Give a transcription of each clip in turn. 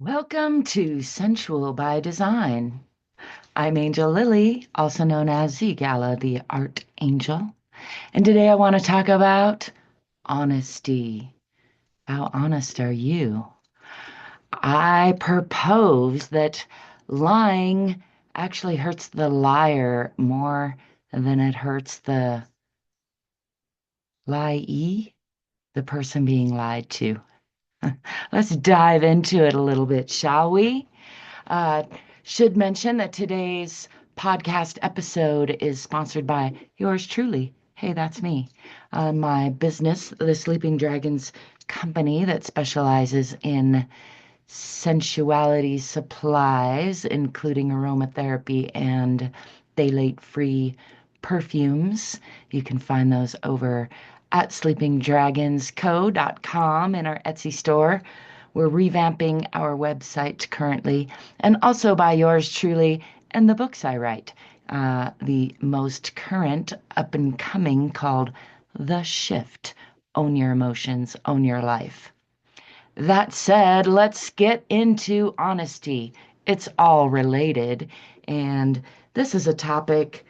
Welcome to Sensual by Design. I'm Angel Lily, also known as ZGALA, the Art Angel. And today I want to talk about honesty. How honest are you? I propose that lying actually hurts the liar more than it hurts the liee, the person being lied to. Let's dive into it a little bit, shall we? Uh, should mention that today's podcast episode is sponsored by yours truly. Hey, that's me. My business, the Sleeping Dragons company that specializes in sensuality supplies, including aromatherapy and phthalate-free perfumes. You can find those over at sleepingdragonsco.com in our Etsy store. We're revamping our website currently, and also by yours truly and the books I write. The most current up and coming called The Shift. Own Your Emotions, Own Your Life. That said, let's get into honesty. It's all related, and this is a topic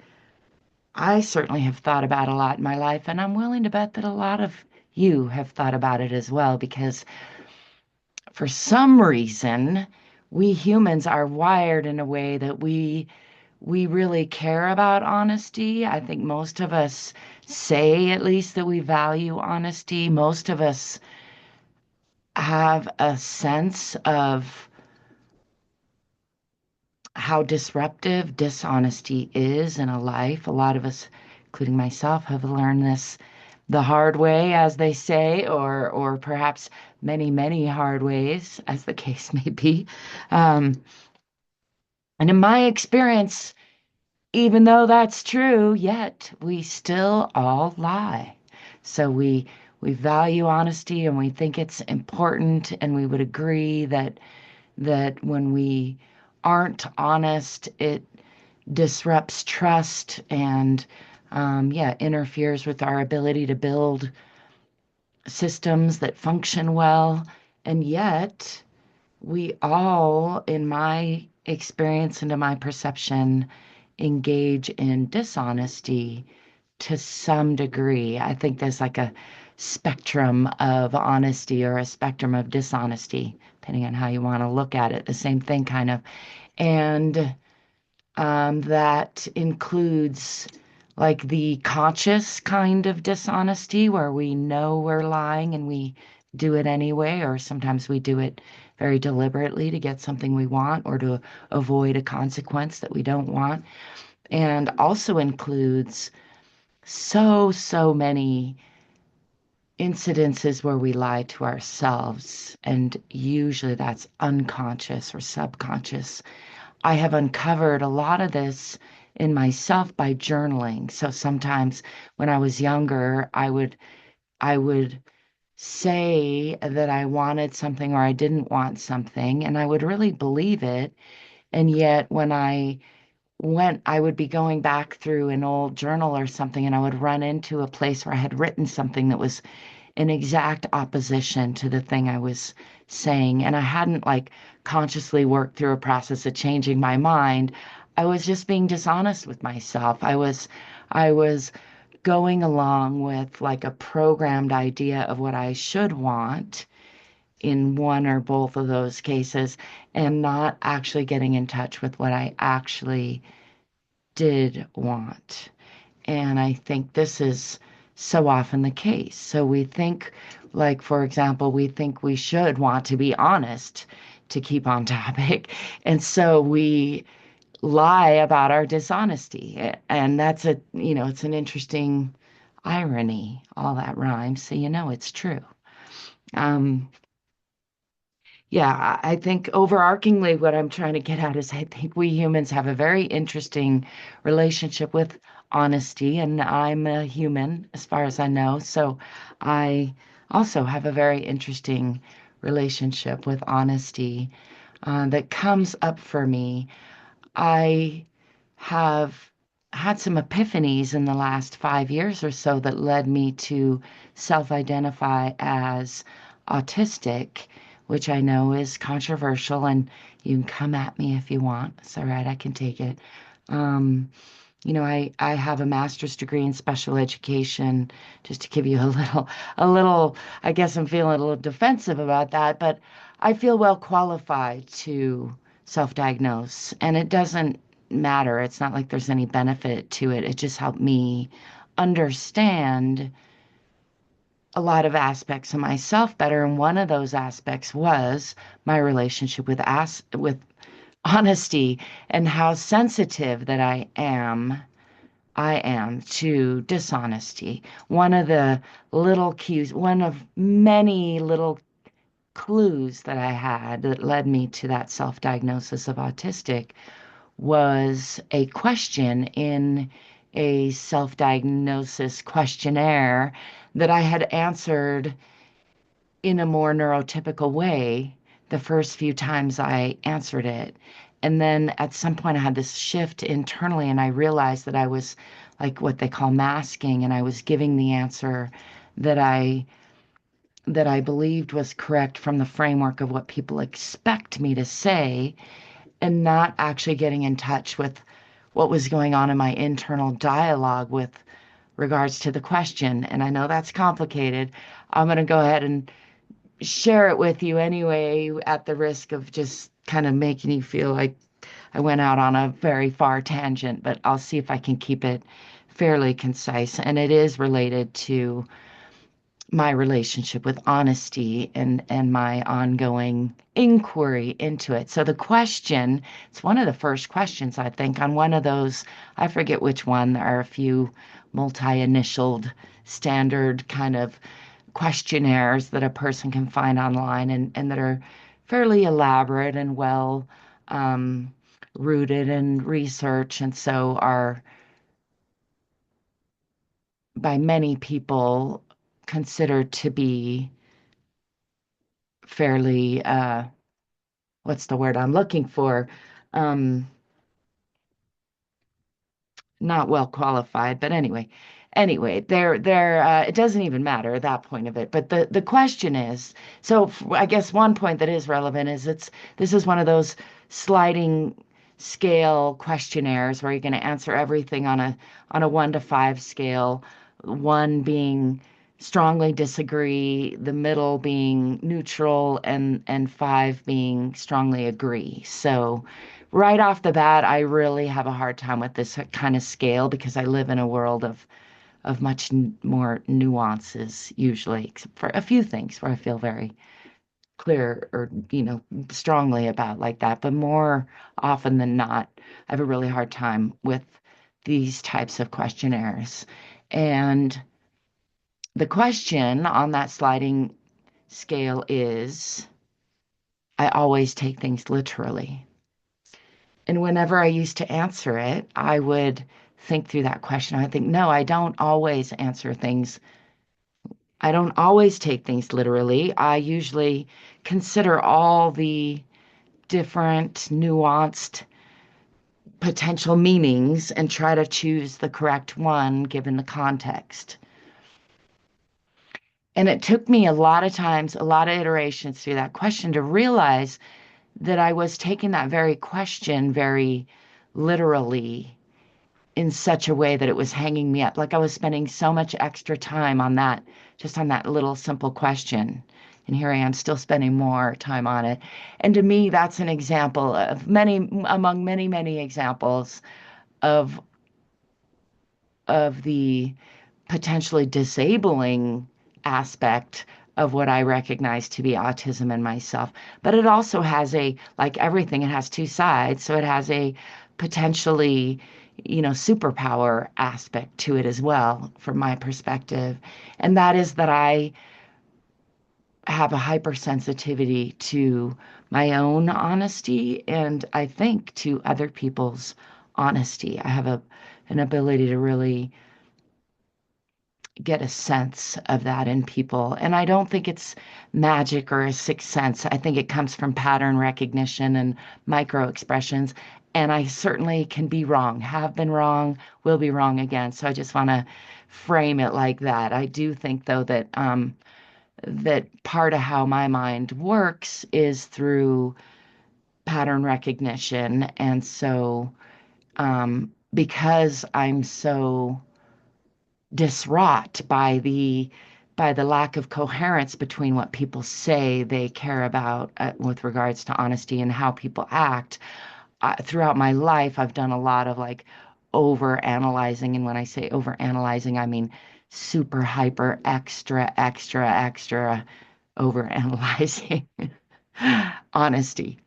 I certainly have thought about a lot in my life, and I'm willing to bet that a lot of you have thought about it as well, because for some reason, we humans are wired in a way that we really care about honesty. I think most of us say at least that we value honesty. Most of us have a sense of how disruptive dishonesty is in a life. A lot of us, including myself, have learned this the hard way, as they say, or perhaps many, many hard ways, as the case may be. Um, and in my experience, even though that's true, yet we still all lie. So we value honesty and we think it's important, and we would agree that when we aren't honest, it disrupts trust and, yeah, interferes with our ability to build systems that function well. And yet, we all, in my experience and in my perception, engage in dishonesty to some degree. I think there's like a spectrum of honesty or a spectrum of dishonesty, depending on how you want to look at it. The same thing, kind of. And that includes like the conscious kind of dishonesty where we know we're lying and we do it anyway, or sometimes we do it very deliberately to get something we want or to avoid a consequence that we don't want. And also includes so many incidences where we lie to ourselves. And usually that's unconscious or subconscious. I have uncovered a lot of this in myself by journaling. So sometimes when I was younger, I would say that I wanted something or I didn't want something, and I would really believe it. And yet when I would be going back through an old journal or something, and I would run into a place where I had written something that was in exact opposition to the thing I was saying. And I hadn't like consciously worked through a process of changing my mind. I was just being dishonest with myself. I was going along with like a programmed idea of what I should want in one or both of those cases, and not actually getting in touch with what I actually did want. And I think this is so often the case. So we think, like, for example, we think we should want to be honest to keep on topic. And so we lie about our dishonesty. And that's it's an interesting irony. All that rhymes. So, it's true. Um, yeah, I think overarchingly what I'm trying to get at is I think we humans have a very interesting relationship with honesty, and I'm a human as far as I know. So I also have a very interesting relationship with honesty that comes up for me. I have had some epiphanies in the last 5 years or so that led me to self-identify as autistic, which I know is controversial, and you can come at me if you want. It's all right, I can take it. Um, I have a master's degree in special education, just to give you a little, I guess I'm feeling a little defensive about that, but I feel well qualified to self-diagnose, and it doesn't matter. It's not like there's any benefit to it. It just helped me understand a lot of aspects of myself better, and one of those aspects was my relationship with honesty and how sensitive that I am to dishonesty. One of the little cues, one of many little clues that I had that led me to that self-diagnosis of autistic was a question in a self-diagnosis questionnaire that I had answered in a more neurotypical way the first few times I answered it. And then at some point, I had this shift internally, and I realized that I was like what they call masking, and I was giving the answer that I believed was correct from the framework of what people expect me to say, and not actually getting in touch with what was going on in my internal dialogue with regards to the question. And I know that's complicated. I'm going to go ahead and share it with you anyway, at the risk of just kind of making you feel like I went out on a very far tangent, but I'll see if I can keep it fairly concise. And it is related to my relationship with honesty and my ongoing inquiry into it. So the question, it's one of the first questions, I think, on one of those, I forget which one, there are a few multi-initialed standard kind of questionnaires that a person can find online, and that are fairly elaborate and well um, rooted in research, and so are by many people considered to be fairly, what's the word I'm looking for? Um, Not well qualified, but anyway, it doesn't even matter at that point of it. But the question is, so I guess one point that is relevant is this is one of those sliding scale questionnaires where you're going to answer everything on a 1 to 5 scale, one being strongly disagree, the middle being neutral, and five being strongly agree. So right off the bat, I really have a hard time with this kind of scale because I live in a world of much more nuances usually, except for a few things where I feel very clear or, strongly about like that. But more often than not, I have a really hard time with these types of questionnaires. And the question on that sliding scale is, I always take things literally. And whenever I used to answer it, I would think through that question. I think, no, I don't always answer things. I don't always take things literally. I usually consider all the different nuanced potential meanings and try to choose the correct one given the context. And it took me a lot of times, a lot of iterations through that question to realize that I was taking that very question very literally, in such a way that it was hanging me up. Like I was spending so much extra time on that, just on that little simple question. And here I am still spending more time on it. And to me, that's an example of many, among many, many examples of the potentially disabling aspect of what I recognize to be autism in myself. But it also has like everything, it has two sides. So it has a potentially, superpower aspect to it as well, from my perspective. And that is that I have a hypersensitivity to my own honesty, and I think to other people's honesty. I have an ability to really get a sense of that in people. And I don't think it's magic or a sixth sense. I think it comes from pattern recognition and micro expressions. And I certainly can be wrong, have been wrong, will be wrong again. So I just want to frame it like that. I do think, though, that that part of how my mind works is through pattern recognition. And so, because I'm so diswrought by the lack of coherence between what people say they care about with regards to honesty and how people act, throughout my life, I've done a lot of like over analyzing. And when I say over analyzing, I mean super hyper extra, extra, extra over analyzing honesty.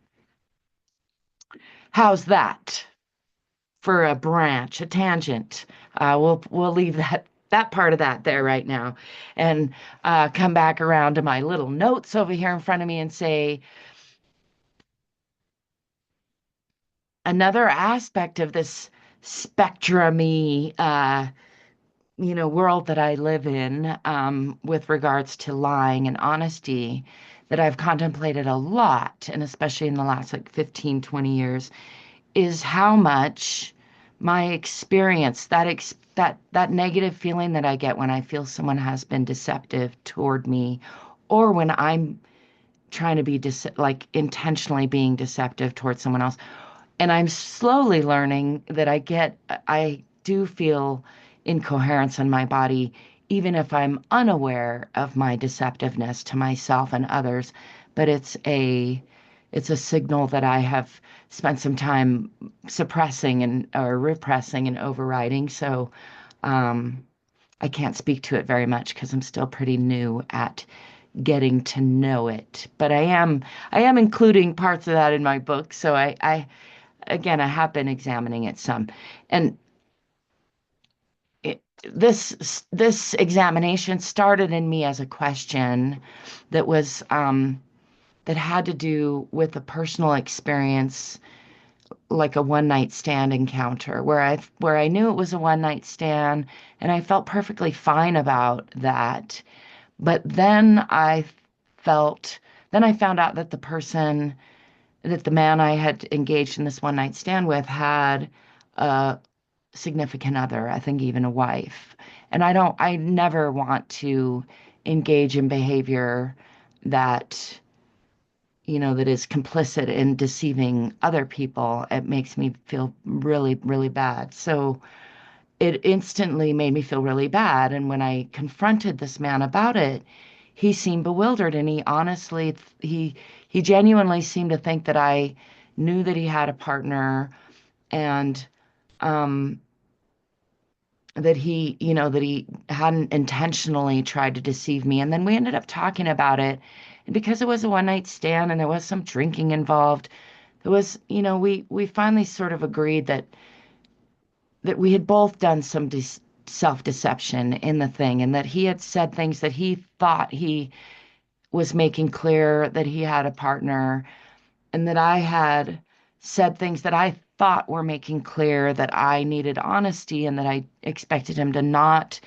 How's that for a branch, a tangent? We'll leave that part of that there right now, and come back around to my little notes over here in front of me and say another aspect of this spectrumy world that I live in, with regards to lying and honesty, that I've contemplated a lot, and especially in the last like 15, 20 years, is how much my experience, that negative feeling that I get when I feel someone has been deceptive toward me, or when I'm trying to be like intentionally being deceptive towards someone else. And I'm slowly learning that I do feel incoherence in my body, even if I'm unaware of my deceptiveness to myself and others. But it's a signal that I have spent some time suppressing and or repressing and overriding. So, um, I can't speak to it very much because I'm still pretty new at getting to know it. But I am including parts of that in my book. So I again, I have been examining it some. And this examination started in me as a question that was that had to do with a personal experience, like a one night stand encounter, where I knew it was a one night stand, and I felt perfectly fine about that. But felt then I found out that the man I had engaged in this one night stand with had a significant other, I think even a wife. And I never want to engage in behavior that, that is complicit in deceiving other people. It makes me feel really, really bad. So it instantly made me feel really bad. And when I confronted this man about it, he seemed bewildered, and he genuinely seemed to think that I knew that he had a partner, and um that he hadn't intentionally tried to deceive me. And then we ended up talking about it. And because it was a one night stand and there was some drinking involved, there was, we finally sort of agreed that we had both done some self-deception in the thing, and that he had said things that he thought he was making clear that he had a partner, and that I had said things that I thought were making clear that I needed honesty, and that I expected him to not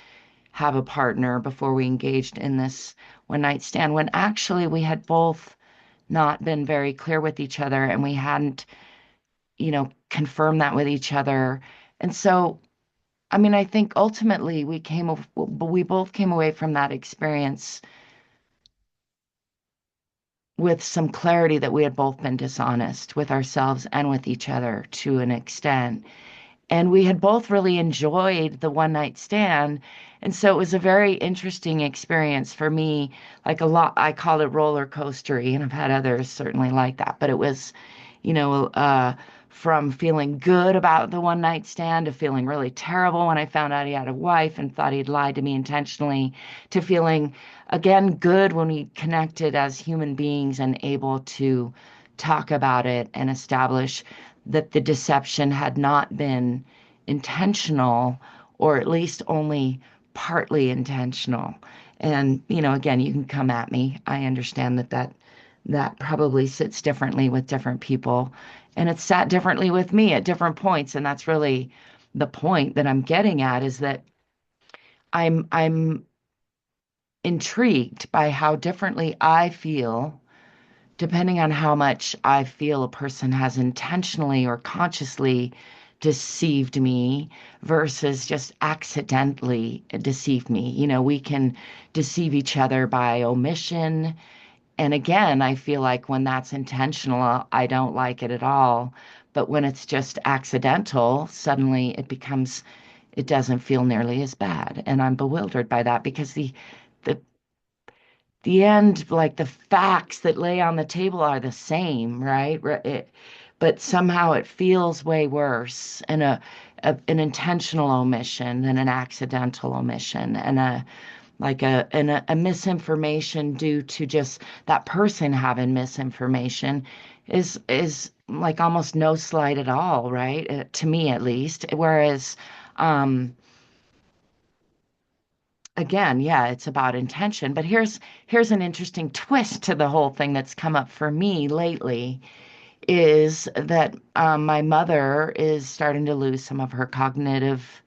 have a partner before we engaged in this one night stand, when actually we had both not been very clear with each other, and we hadn't, confirmed that with each other. And so, I mean, I think ultimately we both came away from that experience with some clarity that we had both been dishonest with ourselves and with each other to an extent. And we had both really enjoyed the one night stand. And so it was a very interesting experience for me. Like a lot, I call it roller coastery, and I've had others certainly like that. But it was, you know, uh, from feeling good about the one night stand to feeling really terrible when I found out he had a wife and thought he'd lied to me intentionally, to feeling again good when we connected as human beings and able to talk about it and establish that the deception had not been intentional, or at least only partly intentional. And, again, you can come at me. I understand that probably sits differently with different people, and it's sat differently with me at different points. And that's really the point that I'm getting at, is that I'm intrigued by how differently I feel depending on how much I feel a person has intentionally or consciously deceived me versus just accidentally deceived me. We can deceive each other by omission. And again, I feel like when that's intentional, I don't like it at all. But when it's just accidental, suddenly it doesn't feel nearly as bad. And I'm bewildered by that because the the end, like the facts that lay on the table are the same, right? But somehow it feels way worse and an intentional omission than an accidental omission and a misinformation due to just that person having misinformation is like almost no slight at all, right? To me at least. Whereas um again, yeah, it's about intention. But here's an interesting twist to the whole thing that's come up for me lately is that my mother is starting to lose some of her cognitive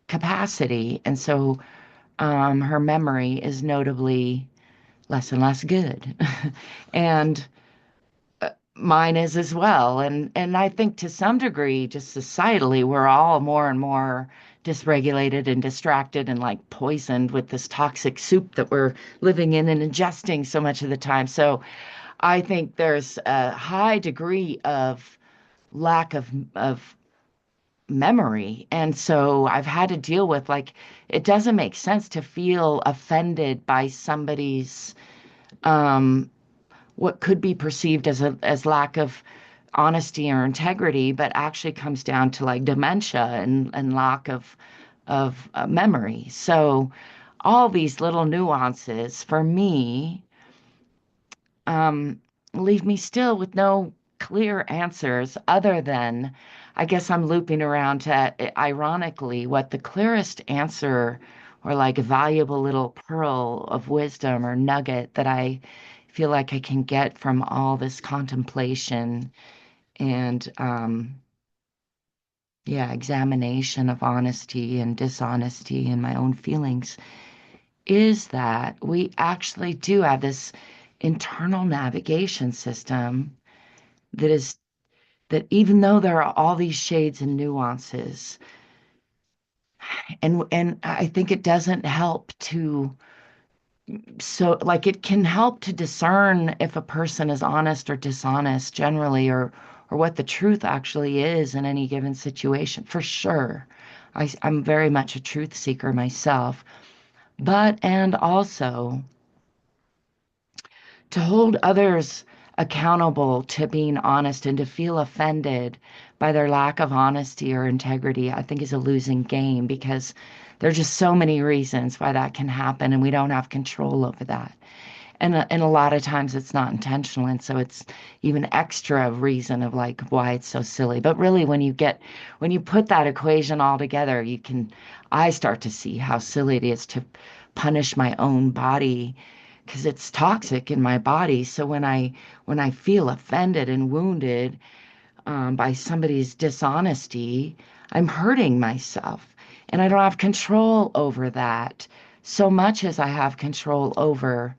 capacity, and so her memory is notably less and less good, and mine is as well. And I think to some degree, just societally, we're all more and more dysregulated and distracted and like poisoned with this toxic soup that we're living in and ingesting so much of the time. So I think there's a high degree of lack of memory. And so I've had to deal with like it doesn't make sense to feel offended by somebody's um what could be perceived as lack of honesty or integrity, but actually comes down to like dementia and lack of memory. So all these little nuances for me um, leave me still with no clear answers other than I guess I'm looping around to ironically what the clearest answer or like a valuable little pearl of wisdom or nugget that I feel like I can get from all this contemplation and yeah, examination of honesty and dishonesty and my own feelings is that we actually do have this internal navigation system that is that even though there are all these shades and nuances, and I think it doesn't help to so like it can help to discern if a person is honest or dishonest generally or what the truth actually is in any given situation for sure. I'm very much a truth seeker myself, but and also to hold others accountable to being honest and to feel offended by their lack of honesty or integrity, I think is a losing game because there are just so many reasons why that can happen and we don't have control over that. And a lot of times it's not intentional, and so it's even extra reason of like why it's so silly. But really, when you put that equation all together, I start to see how silly it is to punish my own body because it's toxic in my body. So when I feel offended and wounded by somebody's dishonesty, I'm hurting myself, and I don't have control over that so much as I have control over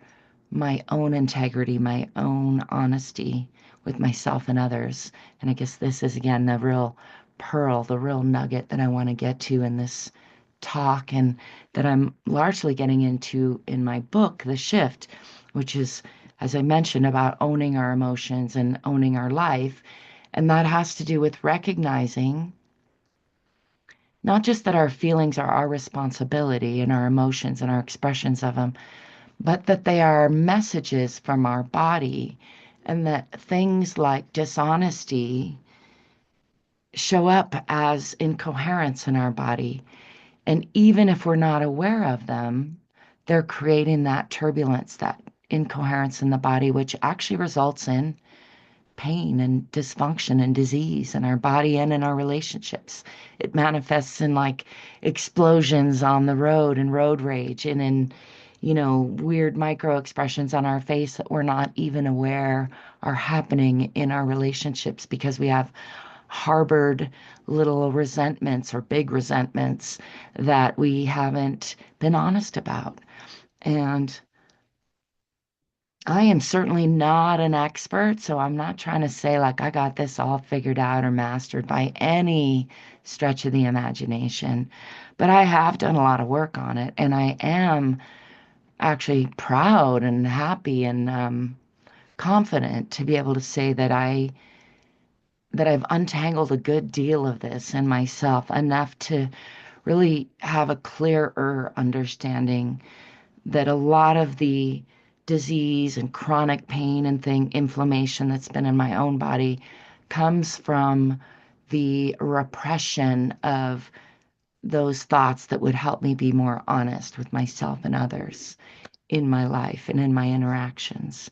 my own integrity, my own honesty with myself and others. And I guess this is again the real pearl, the real nugget that I want to get to in this talk and that I'm largely getting into in my book, The Shift, which is, as I mentioned, about owning our emotions and owning our life. And that has to do with recognizing not just that our feelings are our responsibility and our emotions and our expressions of them, but that they are messages from our body, and that things like dishonesty show up as incoherence in our body. And even if we're not aware of them, they're creating that turbulence, that incoherence in the body, which actually results in pain and dysfunction and disease in our body and in our relationships. It manifests in like explosions on the road and road rage and in, weird micro expressions on our face that we're not even aware are happening in our relationships because we have harbored little resentments or big resentments that we haven't been honest about. And I am certainly not an expert, so I'm not trying to say like I got this all figured out or mastered by any stretch of the imagination. But I have done a lot of work on it, and I am actually proud and happy and confident to be able to say that I've untangled a good deal of this in myself, enough to really have a clearer understanding that a lot of the disease and chronic pain and inflammation that's been in my own body comes from the repression of those thoughts that would help me be more honest with myself and others in my life and in my interactions.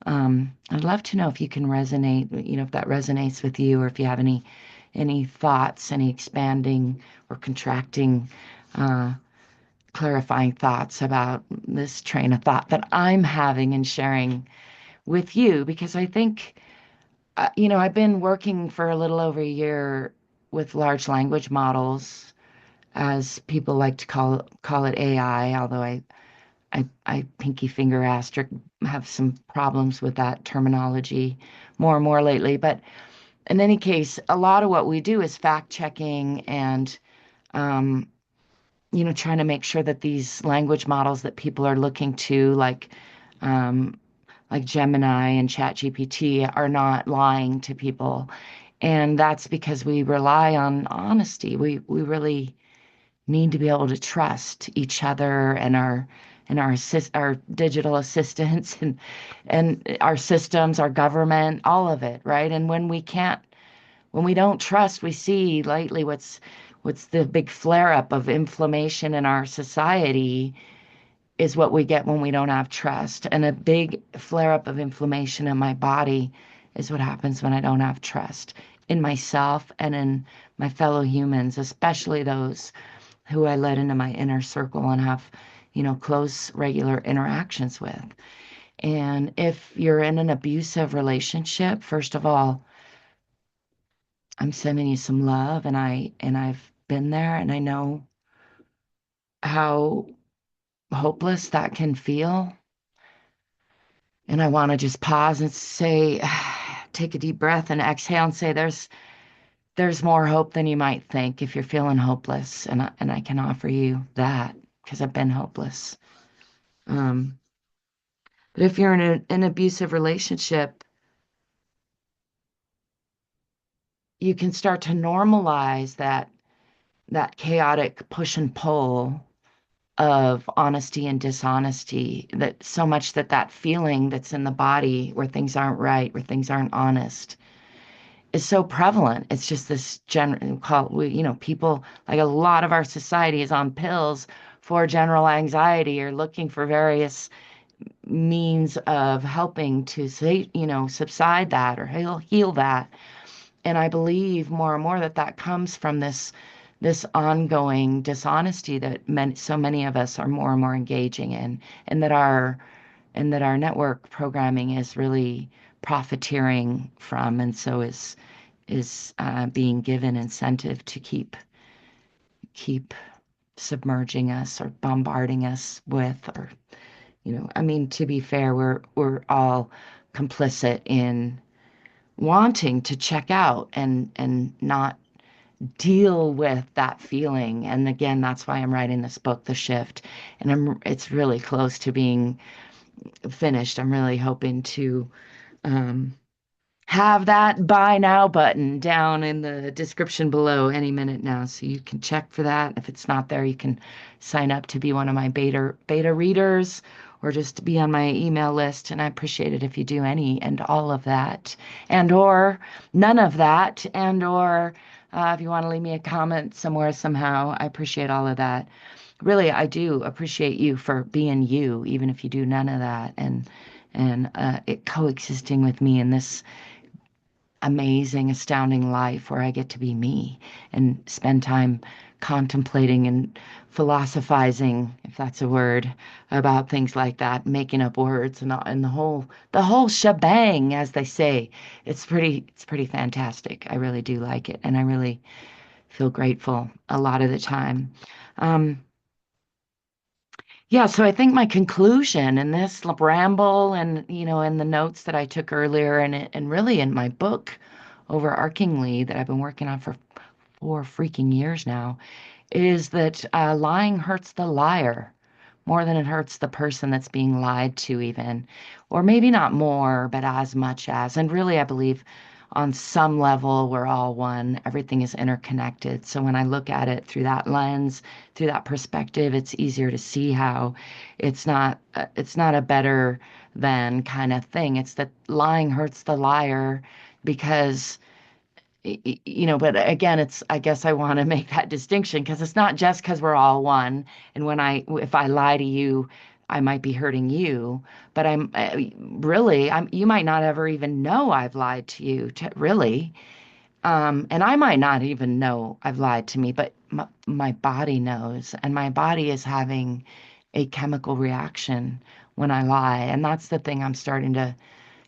I'd love to know if you can resonate, if that resonates with you, or if you have any thoughts, any expanding or contracting, uh, clarifying thoughts about this train of thought that I'm having and sharing with you, because I think, I've been working for a little over a year with large language models, as people like to call it AI, although I pinky finger asterisk have some problems with that terminology more and more lately. But in any case, a lot of what we do is fact checking and, um, trying to make sure that these language models that people are looking to, um, like Gemini and ChatGPT, are not lying to people. And that's because we rely on honesty. We really need to be able to trust each other and our digital assistants and our systems, our government, all of it, right? And when we don't trust, we see lately what's the big flare up of inflammation in our society is what we get when we don't have trust. And a big flare up of inflammation in my body is what happens when I don't have trust in myself and in my fellow humans, especially those who I let into my inner circle and have, close, regular interactions with. And if you're in an abusive relationship, first of all, I'm sending you some love, and I've been there, and I know how hopeless that can feel. And I want to just pause and say, take a deep breath and exhale and say, there's more hope than you might think if you're feeling hopeless, and I can offer you that because I've been hopeless. Um, but if you're in an abusive relationship, you can start to normalize that chaotic push and pull of honesty and dishonesty, that so much that feeling that's in the body where things aren't right, where things aren't honest, is so prevalent. It's just this general call, people, like a lot of our society is on pills for general anxiety or looking for various means of helping to say, subside that or heal that. And I believe more and more that comes from this ongoing dishonesty that so many of us are more and more engaging in, and that our network programming is really profiteering from, and so is being given incentive to keep submerging us or bombarding us with, or, I mean, to be fair, we're all complicit in wanting to check out and not deal with that feeling. And again, that's why I'm writing this book, The Shift, and it's really close to being finished. I'm really hoping to um, have that buy now button down in the description below any minute now, so you can check for that. If it's not there, you can sign up to be one of my beta readers, or just to be on my email list. And I appreciate it if you do any and all of that, and or none of that, and or if you want to leave me a comment somewhere somehow, I appreciate all of that. Really, I do appreciate you for being you, even if you do none of that, and it coexisting with me in this amazing, astounding life where I get to be me and spend time contemplating and philosophizing, if that's a word, about things like that, making up words and the whole shebang, as they say. It's pretty fantastic. I really do like it, and I really feel grateful a lot of the time. Um, Yeah, so I think my conclusion in this ramble and, in the notes that I took earlier and really in my book overarchingly that I've been working on for 4 freaking years now is that lying hurts the liar more than it hurts the person that's being lied to, even. Or maybe not more, but as much as. And really, I believe on some level, we're all one. Everything is interconnected. So when I look at it through that lens, through that perspective, it's easier to see how it's not a better than kind of thing. It's that lying hurts the liar because but again, I guess I want to make that distinction because it's not just because we're all one. And if I lie to you, I might be hurting you, but you might not ever even know I've lied to you, really. And I might not even know I've lied to me, but my body knows, and my body is having a chemical reaction when I lie. And that's the thing I'm starting to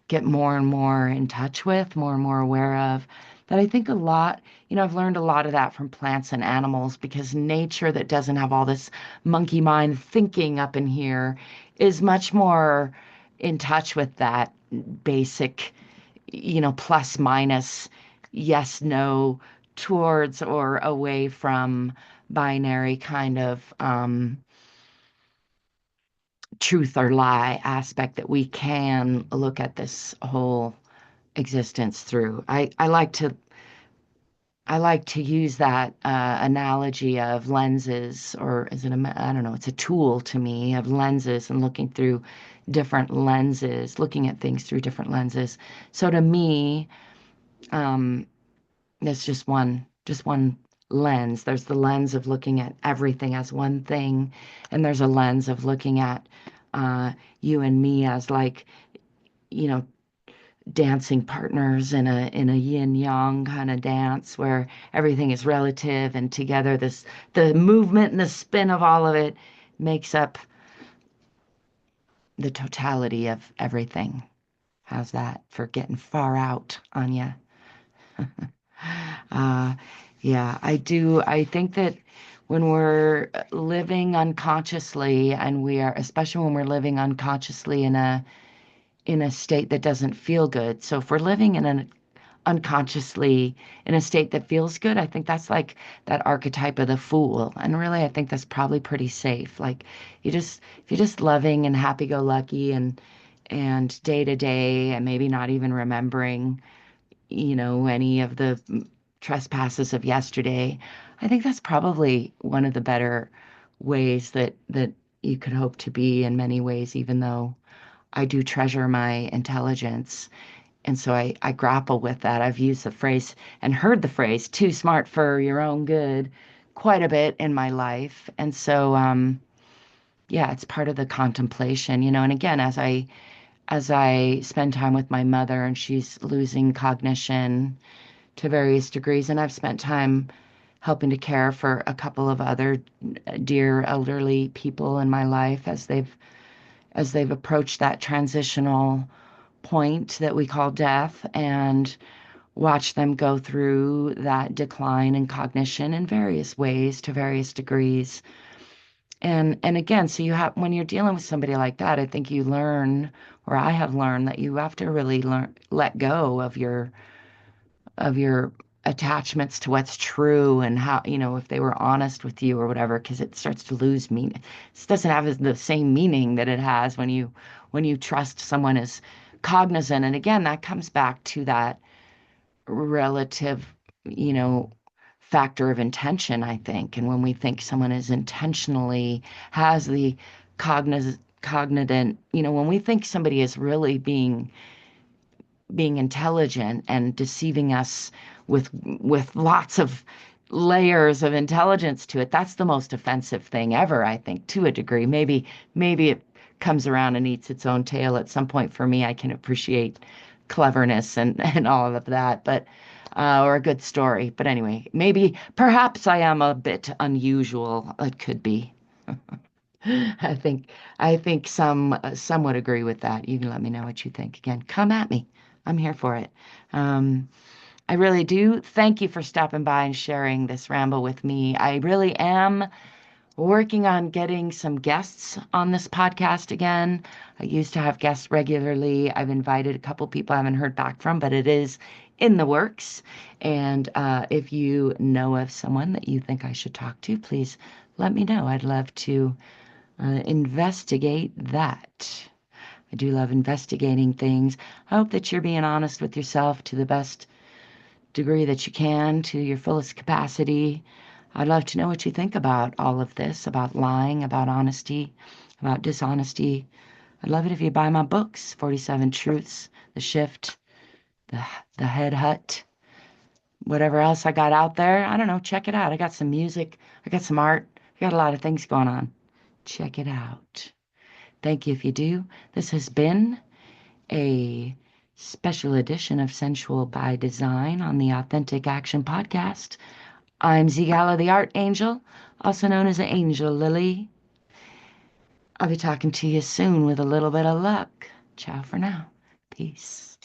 get more and more in touch with, more and more aware of. That I think a lot, I've learned a lot of that from plants and animals because nature that doesn't have all this monkey mind thinking up in here is much more in touch with that basic, plus minus, yes, no, towards or away from binary kind of truth or lie aspect that we can look at this whole existence through. I like to use that analogy of lenses, or is it I don't know, it's a tool to me of lenses and looking through different lenses, looking at things through different lenses. So to me, um, there's just one lens. There's the lens of looking at everything as one thing, and there's a lens of looking at uh, you and me as like, you know, dancing partners in a yin yang kind of dance where everything is relative and together the movement and the spin of all of it makes up the totality of everything. How's that for getting far out on you? Uh, yeah, I do. I think that when we're living unconsciously, and we are, especially when we're living unconsciously in a state that doesn't feel good. So if we're living in an unconsciously in a state that feels good, I think that's like that archetype of the fool. And really, I think that's probably pretty safe. Like if you're just loving and happy-go-lucky and day to day and maybe not even remembering, any of the trespasses of yesterday, I think that's probably one of the better ways that you could hope to be in many ways, even though I do treasure my intelligence. And so I grapple with that. I've used the phrase and heard the phrase too smart for your own good quite a bit in my life. And so, yeah, it's part of the contemplation, and again, as I spend time with my mother and she's losing cognition to various degrees, and I've spent time helping to care for a couple of other dear elderly people in my life as they've approached that transitional point that we call death, and watch them go through that decline in cognition in various ways to various degrees. And again, so you have when you're dealing with somebody like that, I think you learn, or I have learned that you have to really let go of your attachments to what's true and how, if they were honest with you or whatever, because it starts to lose meaning. It doesn't have the same meaning that it has when you trust someone is cognizant. And again, that comes back to that relative, you know, factor of intention, I think. And when we think someone is intentionally has the cognizant, when we think somebody is really being intelligent and deceiving us with lots of layers of intelligence to it, that's the most offensive thing ever, I think, to a degree. Maybe it comes around and eats its own tail at some point. For me, I can appreciate cleverness and all of that, but or a good story. But anyway, perhaps I am a bit unusual. It could be. I think some would agree with that. You can let me know what you think. Again, come at me. I'm here for it. Um, I really do. Thank you for stopping by and sharing this ramble with me. I really am working on getting some guests on this podcast again. I used to have guests regularly. I've invited a couple people I haven't heard back from, but it is in the works. And if you know of someone that you think I should talk to, please let me know. I'd love to investigate that. I do love investigating things. I hope that you're being honest with yourself to the best degree that you can, to your fullest capacity. I'd love to know what you think about all of this, about lying, about honesty, about dishonesty. I'd love it if you buy my books, 47 Truths, The Shift, The, the Head Hut, whatever else I got out there. I don't know, check it out. I got some music, I got some art, I got a lot of things going on. Check it out. Thank you if you do. This has been a special edition of Sensual by Design on the Authentic Action Podcast. I'm ZGALA the Art Angel, also known as Angel Lily. I'll be talking to you soon with a little bit of luck. Ciao for now. Peace.